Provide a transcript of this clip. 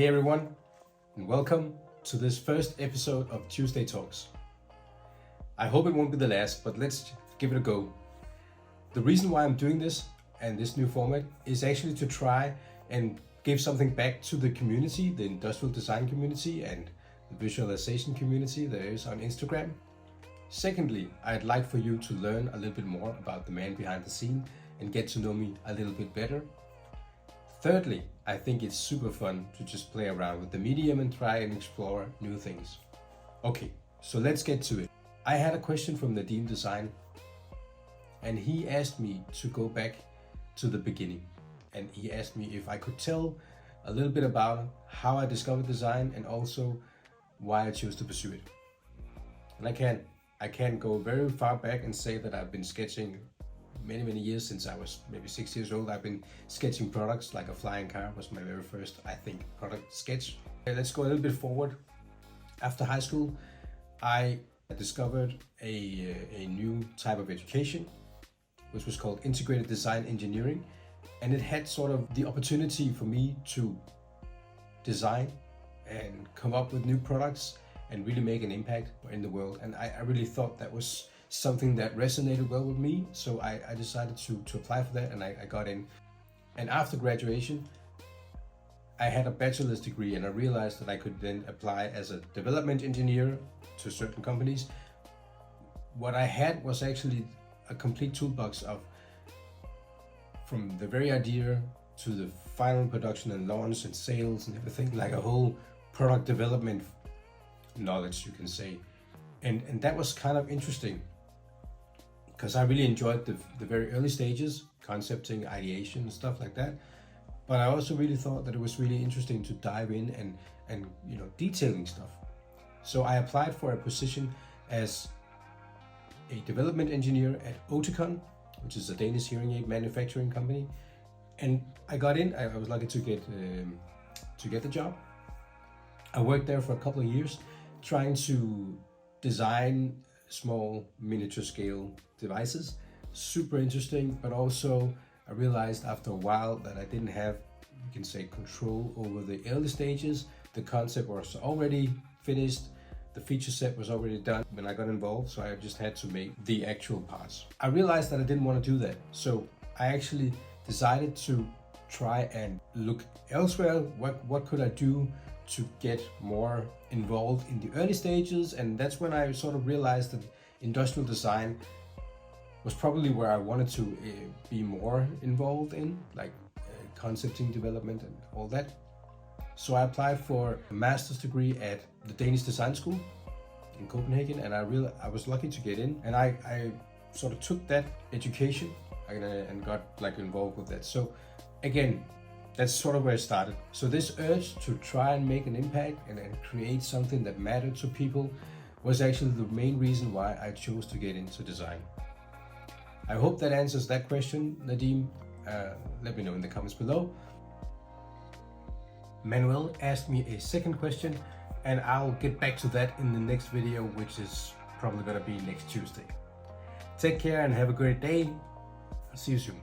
Hey everyone, and welcome to this first episode of Tuesday Talks. I hope it won't be the last, but let's give it a go. The reason why I'm doing this and this new format is actually to try and give something back to the community, the industrial design community and the visualization community there is on Instagram. Secondly, I'd like for you to learn a little bit more about the man behind the scene and get to know me a little bit better. Thirdly, I think it's super fun to just play around with the medium and try and explore new things. Okay, so let's get to it. I had a question from Nadeem Design, and he asked me to go back to the beginning. And he asked me if I could tell a little bit about how I discovered design and also why I chose to pursue it. And I can go very far back and say that I've been sketching many years. Since I was maybe 6 years old. I've been sketching products. Like a flying car was my very first, I think, product sketch. Let's go a little bit forward. After high school, I discovered a new type of education, which was called Integrated Design Engineering, and it had sort of the opportunity for me to design and come up with new products and really make an impact in the world. And I really thought that was something that resonated well with me, so I decided to apply for that, and I got in. And after graduation, I had a bachelor's degree, and I realized that I could then apply as a development engineer to certain companies. What I had was actually a complete toolbox of, from the very idea to the final production and launch and sales and everything, like a whole product development knowledge, you can say. And that was kind of interesting, because I really enjoyed the very early stages, concepting, ideation, and stuff like that. But I also really thought that it was really interesting to dive in and detailing stuff. So I applied for a position as a development engineer at Oticon, which is a Danish hearing aid manufacturing company. And I got in. I was lucky to get the job. I worked there for a couple of years, trying to design small miniature scale devices. Super interesting, but also I realized after a while that I didn't have, you can say, control over the early stages. The concept was already finished, the feature set was already done when I got involved, so I just had to make the actual parts. I realized that I didn't want to do that, so I actually decided to try and look elsewhere. What could I do to get more involved in the early stages? And that's when I sort of realized that industrial design was probably where I wanted to be more involved in, like concepting, development and all that. So I applied for a master's degree at the Danish Design School in Copenhagen, and I was lucky to get in, and I sort of took that education and got like involved with that. So again, that's sort of where it started. So this urge to try and make an impact and create something that mattered to people was actually the main reason why I chose to get into design. I hope that answers that question, Nadeem. Let me know in the comments below. Manuel asked me a second question, and I'll get back to that in the next video, which is probably gonna be next Tuesday. Take care and have a great day. I'll see you soon.